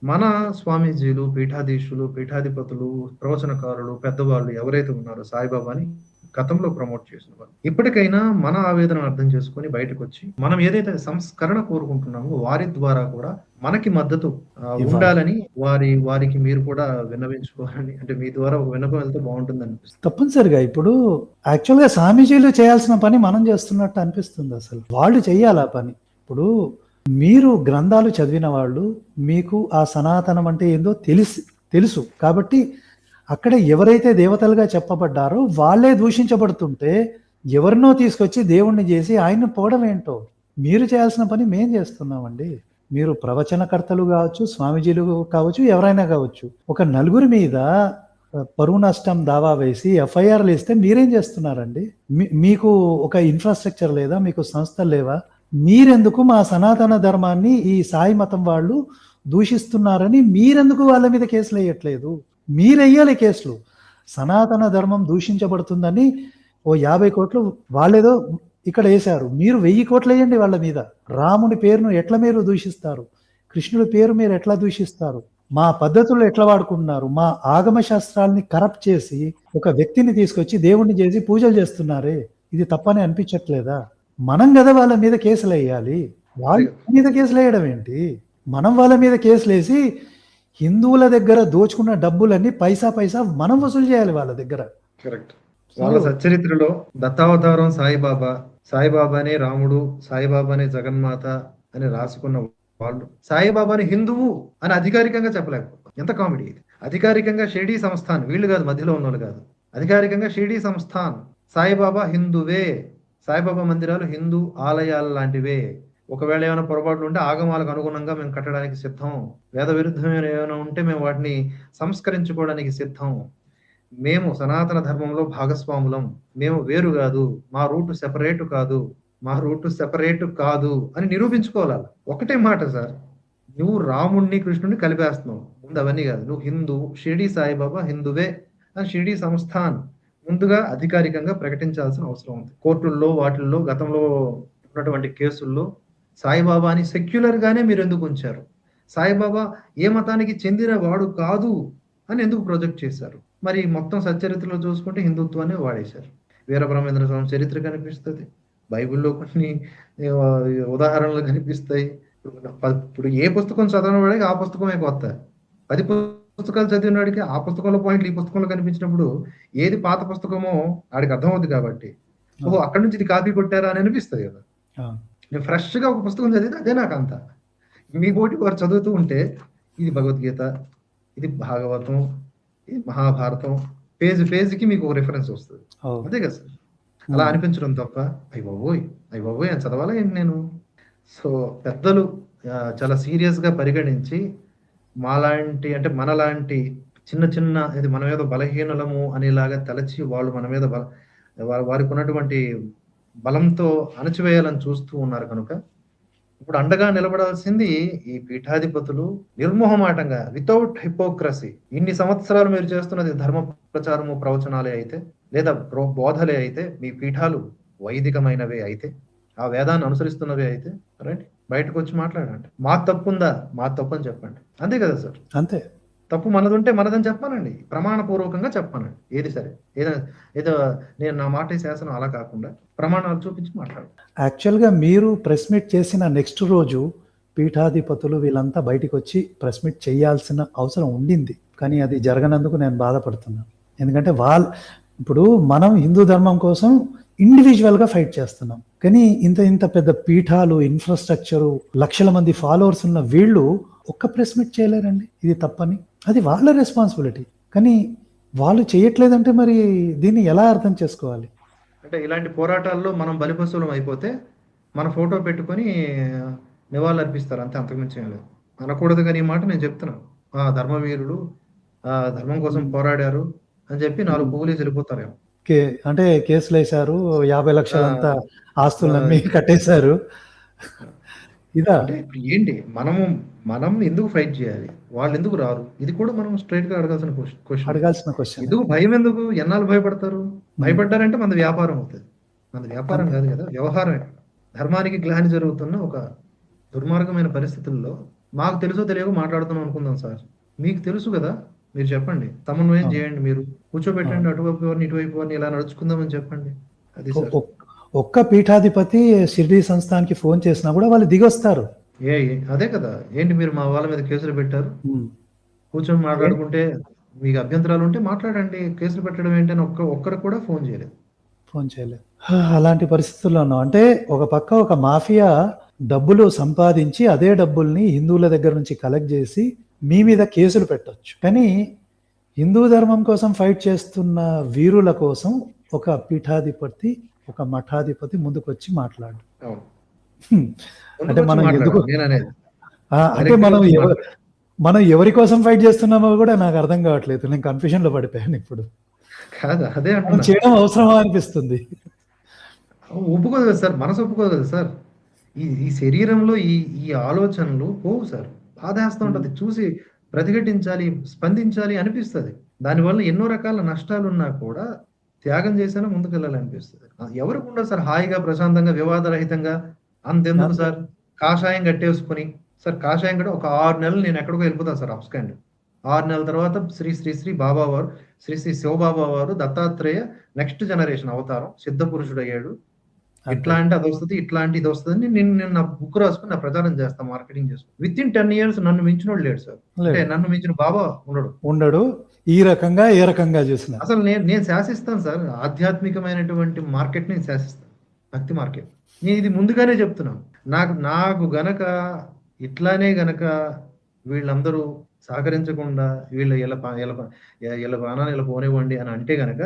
మన స్వామీజీలు, పీఠాధీశులు, పీఠాధిపతులు, ప్రవచనకారులు, పెద్దవాళ్ళు ఎవరైతే ఉన్నారో సాయిబాబాని గతంలో ప్రమోట్ చేసిన వాళ్ళు. ఇప్పటికైనా మన ఆవేదనను అర్థం చేసుకొని బయటకొచ్చి, మనం ఏదైతే సంస్కరణ కోరుకుంటున్నామో వారి ద్వారా కూడా మనకి మద్దతు ఇవ్వాలి. ఉండాలని వారికి మీరు కూడా విన్నవించుకోవాలని, అంటే మీ ద్వారా ఒక విన్నపం వెళ్తే బాగుంటుందనిపిస్తుంది. తప్పనిసరిగా ఇప్పుడు యాక్చువల్‌గా స్వామీజీలు చేయాల్సిన పని మనం చేస్తున్నట్టు అనిపిస్తుంది అసలు. వాళ్ళు చెయ్యాలి ఆ పని. ఇప్పుడు మీరు గ్రంథాలు చదివిన వాళ్ళు, మీకు ఆ సనాతనం అంటే ఏందో తెలుసు. కాబట్టి అక్కడ ఎవరైతే దేవతలుగా చెప్పబడ్డారో వాళ్ళే దూషించబడుతుంటే ఎవరినో తీసుకొచ్చి దేవుణ్ణి చేసి ఆయన్ని పోవడం ఏంటో. మీరు చేయాల్సిన పని మేం చేస్తున్నామండి. మీరు ప్రవచనకర్తలు కావచ్చు, స్వామీజీలు కావచ్చు, ఎవరైనా కావచ్చు. ఒక నలుగురి మీద పరువు నష్టం దావా వేసి ఎఫ్ఐఆర్లు ఇస్తే మీరేం చేస్తున్నారండి? మీకు ఒక ఇన్ఫ్రాస్ట్రక్చర్ లేదా? మీకు సంస్థలు లేవా? మీరెందుకు మా సనాతన ధర్మాన్ని ఈ సాయి మతం వాళ్ళు దూషిస్తున్నారని మీరెందుకు వాళ్ళ మీద కేసులు వేయట్లేదు? మీరెయ్యాలి కేసులు. సనాతన ధర్మం దూషించబడుతుందని ఓ 50 కోట్లు వాళ్ళేదో ఇక్కడ వేశారు. మీరు 1000 కోట్లు వేయండి వాళ్ళ మీద. రాముని పేరును ఎట్లా మీరు దూషిస్తారు? కృష్ణుడి పేరు మీరు ఎట్లా దూషిస్తారు? మా పద్ధతులు ఎట్లా వాడుకుంటున్నారు? మా ఆగమ శాస్త్రాలని కరప్ట్ చేసి ఒక వ్యక్తిని తీసుకొచ్చి దేవుణ్ణి చేసి పూజలు చేస్తున్నారే, ఇది తప్పని అనిపించట్లేదా? మనం కదా వాళ్ళ మీద కేసులు వేయాలి. వాళ్ళ మీద కేసులు వేయడం ఏంటి? మనం వాళ్ళ మీద కేసులు వేసి హిందువుల దగ్గర దోచుకున్న డబ్బులన్నీ పైసా మనం వసూలు చేయాలి వాళ్ళ దగ్గర. కరెక్ట్. వాళ్ళ సచ్చరిత్రలో దత్తావతారం సాయిబాబానే రాముడు, సాయిబాబానే జగన్మాత అని రాసుకున్న వాళ్ళు సాయిబాబాని హిందువు అని అధికారికంగా చెప్పలేకపోతారు. ఎంత కామెడీ ఇది! అధికారికంగా షిరిడీ సంస్థాన్, వీళ్ళు కాదు, మధ్యలో ఉన్నోళ్ళు కాదు, అధికారికంగా షిరిడీ సంస్థాన్ సాయిబాబా హిందువే, సాయిబాబా మందిరాలు హిందూ ఆలయాలు లాంటివే, ఒకవేళ ఏమైనా పొరపాట్లు ఉంటే ఆగమాలకు అనుగుణంగా మేము కట్టడానికి సిద్ధం, వేద విరుద్ధమైన ఏమైనా ఉంటే మేము వాటిని సంస్కరించుకోవడానికి సిద్ధం, మేము సనాతన ధర్మంలో భాగస్వాములం, మేము వేరు కాదు, మా రూట్ సెపరేట్ కాదు అని నిరూపించుకోవాలి. ఒకటే మాట సార్, నువ్వు రాముణ్ణి కృష్ణుడిని కలిపేస్తున్నావు. ముందు అవన్నీ కాదు, నువ్వు హిందూ, షిరిడి సాయిబాబా హిందువే అని షిరిడి సంస్థాన్ ముందుగా అధికారికంగా ప్రకటించాల్సిన అవసరం ఉంది. కోర్టుల్లో వాటిల్లో గతంలో ఉన్నటువంటి కేసుల్లో సాయిబాబాని సెక్యులర్ గానే మీరు ఎందుకు ఉంచారు? సాయిబాబా ఏ మతానికి చెందిన వాడు కాదు అని ఎందుకు ప్రొజెక్ట్ చేశారు? మరి మొత్తం సచ్చరిత్రలో చూసుకుంటే హిందుత్వాన్ని వాడేశారు. వీరబ్రహ్మేంద్ర స్వామి చరిత్ర కనిపిస్తుంది, బైబిల్లో కొన్ని ఉదాహరణలు కనిపిస్తాయి. ఇప్పుడు ఏ పుస్తకం చదవని వాడికి ఆ పుస్తకమే కొత్త. 10 పుస్తకాలు చదివిన వాడికి ఆ పుస్తకంలో పాయింట్లు ఈ పుస్తకంలో కనిపించినప్పుడు ఏది పాత పుస్తకమో ఆడికి అర్థమవుతుంది. కాబట్టి ఓహో, అక్కడి నుంచి ఇది కాపీ కొట్టారా అని అనిపిస్తుంది కదా. నేను ఫ్రెష్ గా ఒక పుస్తకం చదివితే అదే నాకు అంత. మీ పోటీ వారు చదువుతూ ఉంటే ఇది భగవద్గీత, ఇది భాగవతం, ఇది మహాభారతం, పేజీకి మీకు ఒక రిఫరెన్స్ వస్తుంది. అదే కదా సార్, అలా అనిపించడం తప్ప అయ్యి బాబోయ్ అని చదవాలా ఏంటి నేను? సో పెద్దలు చాలా సీరియస్ గా పరిగణించి మాలాంటి, అంటే మనలాంటి చిన్న ఇది మన మీద బలహీనలము అనేలాగా తలచి వాళ్ళు మన మీద వారికి ఉన్నటువంటి బలంతో అణచివేయాలని చూస్తూ ఉన్నారు. కనుక ఇప్పుడు అండగా నిలబడాల్సింది ఈ పీఠాధిపతులు నిర్మోహమాటంగా, వితౌట్ హిపోక్రసీ. ఇన్ని సంవత్సరాలు మీరు చేస్తున్నది ధర్మ ప్రచారము, ప్రవచనాలే అయితే, లేదా బోధలే అయితే, మీ పీఠాలు వైదికమైనవే అయితే, ఆ వేదాన్ని అనుసరిస్తున్నవే అయితే, రైట్, బయటకు వచ్చి మాట్లాడండి. మా తప్పుందా, మా తప్పు అని చెప్పండి. అంతే కదా సార్? అంతే. తప్పు మనదుంటే మనదని చెప్పానండి, ప్రమాణపూర్వకంగా చెప్పానండి. ఏది సరే, ఏదో నేను నా మాట శాసనం అలా కాకుండా ప్రమాణాలు చూపించి మాట్లాడు. యాక్చువల్గా మీరు ప్రెస్ మీట్ చేసిన నెక్స్ట్ రోజు పీఠాధిపతులు వీళ్ళంతా బయటకు వచ్చి ప్రెస్ మీట్ చేయాల్సిన అవసరం ఉండింది, కానీ అది జరగనందుకు నేను బాధపడుతున్నాను. ఎందుకంటే ఇప్పుడు మనం హిందూ ధర్మం కోసం ఇండివిజువల్గా ఫైట్ చేస్తున్నాం, కానీ ఇంత పెద్ద పీఠాలు, ఇన్ఫ్రాస్ట్రక్చరు, లక్షల మంది ఫాలోవర్స్ ఉన్న వీళ్ళు ఒక్క ప్రెస్ మీట్ చేయలేరండి. ఇది తప్పని, అది వాళ్ళ రెస్పాన్సిబిలిటీ. కానీ వాళ్ళు చేయట్లేదంటే మరి దీన్ని ఎలా అర్థం చేసుకోవాలి? అంటే ఇలాంటి పోరాటాల్లో మనం బలిపశువులం అయిపోతే మన ఫోటో పెట్టుకొని నివాళులు అర్పిస్తారు అంతే, అంతకుమించి ఏం లేదు. అనకూడదు కానీ ఈ మాట నేను చెప్తున్నాను. ధర్మవీరులు ధర్మం కోసం పోరాడారు అని చెప్పి 4 పోలీసులు వెళ్ళిపోతారేమో. అంటే కేసులు వేశారు, 50 లక్షలంతా ఆస్తులన్నీ కట్టేశారు. ఇదా అంటే ఇప్పుడు ఏంటి, మనం ఎందుకు ఫైట్ చేయాలి, వాళ్ళు ఎందుకు రారు? ఇది కూడా మనం స్ట్రైట్ గా అడగాల్సిన క్వశ్చన్. ఎందుకు భయం? ఎందుకు ఎన్నాళ్ళు భయపడతారు? భయపడ్డారంటే మన వ్యాపారం అవుతుంది. మన వ్యాపారం కాదు కదా, వ్యవహారమే. ధర్మానికి గ్లాని జరుగుతున్న ఒక దుర్మార్గమైన పరిస్థితుల్లో మాకు తెలుసో తెలియకో మాట్లాడుతున్నాం అనుకుందాం సార్. మీకు తెలుసు గదా! మీరు చెప్పండి. సమన్వయం అవును. జేయండి మీరు. కూర్చోబెట్టండి అవును. అటువైపు ఎవరిని, ఇటువైపు ఎవరిని ఇలా నడుచుకుందామని చెప్పండి. అది ఒ సార్. ఒక్ ఒక్క పీఠాధిపతి షిరిడీ సంస్థాన్‌కి ఫోను చేసినా గూడా వాళ్ళు దిగొస్తారు. అదే కదా! ఏంటి మీరు మా వాళ్ళ మీద కేసులు పెట్టారు? హ్మ్. కూర్చొని ఏ మాట్లాడుకుంటే మీకు అభ్యంతరాలుంటే మాట్లాడండి. కేసులు పెట్టడం ఏంటని ఒక్కరు కూడా ఫోను చేయలేదు. ఫోను చేయలేదు. అలాంటి పరిస్థితుల్లో ఉన్నాం. అంటే ఒక పక్క ఒక మాఫియా డబ్బులు సంపాదించి, అదే డబ్బుల్ని హిందువుల దగ్గర నుంచి కలెక్ట్ జేసి, మీ మీద కేసులు పెట్టొచ్చు. కానీ హిందూ ధర్మం కోసం ఫైట్ చేస్తున్న వీరుల కోసం ఒక పీఠాధిపతి, ఒక మఠాధిపతి ముందుకొచ్చి మాట్లాడడు. అవును. హ్మ్. అంటే ముందుకొచ్చి మనం ఎందుకు మాట్లాడాలి నేననేది. అంటే డైరెక్ట్‌గా వచ్చి మాట్లాడాలి. మనం ఎవరి కోసం ఫైట్ చేస్తున్నామో గూడా నాకు అర్థం గావట్లేదు. నేను కన్‌ఫ్యూజన్‌లో పడిపోయానిప్పుడు. కాదు అదే మనం అంటున్నా. చేయడం అవసరమా అనిపిస్తుంది. ఒప్పుకోదు కదా సార్. మనసు ఒప్పుకోదు కదా సార్. ఈ ఈ శరీరంలో ఈ ఈ ఆలోచనలు పోవు సార్. బాధేస్తా హ్మ్. ఉంటది. చూసి ప్రతిఘటించాలి, స్పందించాలి అనిపిస్తది. దానివల్ల ఎన్నో రకాల నష్టాలున్నా కూడా త్యాగం చేసైనా ముందుకెళ్ళాలనిపిస్తది. ఎవరికుండదు సార్ హాయిగా, ప్రశాంతంగా, వివాదరహితంగా అంతెందుకు అంతే. సార్ కాషాయం కట్టేసుకొని కాషాయం కూడా ఒక 6 నెలలు నేను ఎక్కడికో వెళ్ళిపోతాను సార్ అబ్స్కాండ్. 6 నెలల తర్వాత శ్రీ శ్రీ శ్రీ బాబా వారు, శ్రీ శ్రీ శివబాబా వారు దత్తాత్రేయ నెక్స్ట్ జనరేషన్ అవతారం సిద్ధ పురుషుడయ్యాడు. అంతే. ఇట్లా అంటే అదొస్తది, ఇట్లా అంటే ఇదొస్తదని నేను నా బుక్ రాసుకొని నా ప్రచారం చేస్తా మార్కెటింగ్ చేసుకొని. వితిన్ 10 ఇయర్స్ నన్ను మించినోడు లేడు సార్. అంటే లేడు. నన్ను మించిన బాబా ఉండడు. ఉండడు. ఈ రకంగా, ఏ రకంగా జూసినా. అసలు నేను శాసిస్తాను సార్. ఆధ్యాత్మికమైనటువంటి మార్కెట్‌ని శాసిస్తాను. భక్తి మార్కెట్. నేను ఇది ముందుగానే చెప్తున్నాను. నాకు గనక ఇట్లానే గనక వీళ్ళందరూ సహకరించకుండా వీళ్ళు ఈళ్ళ బాణాలు ఇలా పోనివ్వండి అని అంటే గనక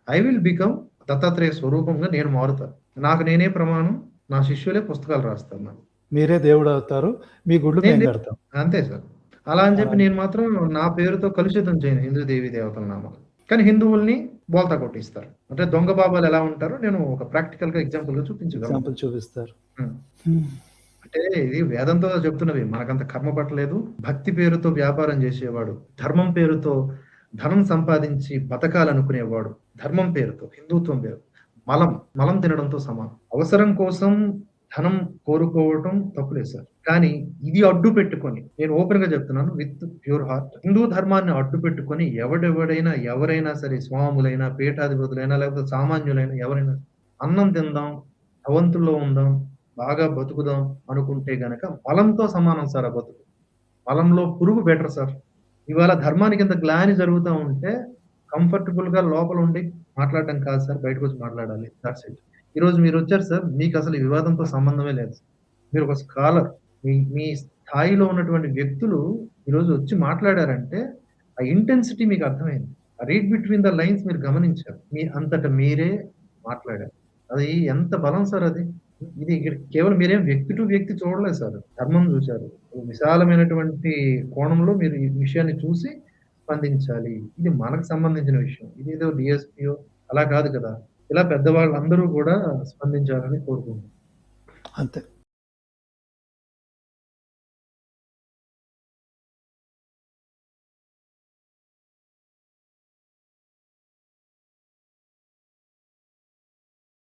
ఐ విల్ బికమ్ దత్తాత్రేయ స్వరూపంగా నేను మారుతా. నాకు నేనే ప్రమాణం. నా శిష్యులే పుస్తకాలు రాస్తారు నాకు. మీరే దేవుడవుతారు. మీ గుళ్ళు నేను మేము నే గడతాం. అంతే సార్. అలా అని చెప్పి అలాంటి నేను మాత్రం నా పేరుతో కలుషితం చేయను హిందూ దేవీ దేవతల నామాలు. కానీ హిందువుల్ని బోల్తా కొట్టిస్తారు. అంటే దొంగ బాబాలు ఎలా ఉంటారో నేను ఒక ప్రాక్టికల్‌గా ఎగ్జాంపుల్‌గా చూపించగలను. ఎగ్జాంపుల్ చూపిస్తారు. హ్మ్. హ్మ్. అంటే ఇది వేదంతో చెప్తున్నవి. మనకంత కర్మ పట్టలేదు. భక్తి పేరుతో వ్యాపారం చేసేవాడు, ధర్మం పేరుతో ధనం సంపాదించి బతకాలనుకునేవాడు, ధర్మం పేరుతో, హిందుత్వం పేరు మలం తినడంతో సమానం. అవసరం కోసం ధనం కోరుకోవటం తప్పులేదు సార్. కానీ ఇది అడ్డు పెట్టుకొని నేను ఓపెన్‌గా చెప్తున్నాను విత్ ప్యూర్ హార్ట్. హిందూ ధర్మాన్ని అడ్డు పెట్టుకొని ఎవరైనా సరే స్వాములైనా, పీఠాధిపతులైనా లేకపోతే సామాన్యులైనా ఎవరైనా అన్నం తిందాం, భవంతుల్లో ఉందాం, బాగా బతుకుదాం అనుకుంటే గనక మలంతో సమానం సార్ ఆ బతుకు. మలంలో పురుగు బెటర్ సార్. ఇవాళ ధర్మానికి ఇంత గ్లాని జరుగుతా ఉంటే కంఫర్టబుల్‌గా లోపల ఉండి మాట్లాడడం కాదు సార్. బయటకొచ్చి మాట్లాడాలి. Thoughts it. ఈరోజు మీరొచ్చారు సార్. మీకసలు ఈ వివాదంతో సంబంధమే లేదు. మీరొక స్కాలర్. మీ మీ స్థాయిలో ఉన్నటువంటి వ్యక్తులు ఈరోజు వచ్చి మాట్లాడారంటే ఆ ఇంటెన్సిటీ మీకు అర్థమైంది. ఆ రీడ్ బిట్వీన్ ద లైన్స్ మీరు గమనించారు. మీ అంతట మీరే మాట్లాడారు. అది ఎంత బలం సార్ అది. ఇది ఇక్కడ కేవలం మీరేం వ్యక్తి టు వ్యక్తి చూడలేదు సార్. ధర్మం చూసారు. విశాలమైనటువంటి కోణంలో మీరు ఈ విషయాన్ని చూసి స్పందించాలి. ఇది మనకు సంబంధించిన విషయం. ఇదేదో డీఎస్‌పీయో అలా కాదు కదా! ఇలా పెద్దవాళ్ళందరూ కూడా స్పందించాలని కోరుకుంటున్నాను. అంతే.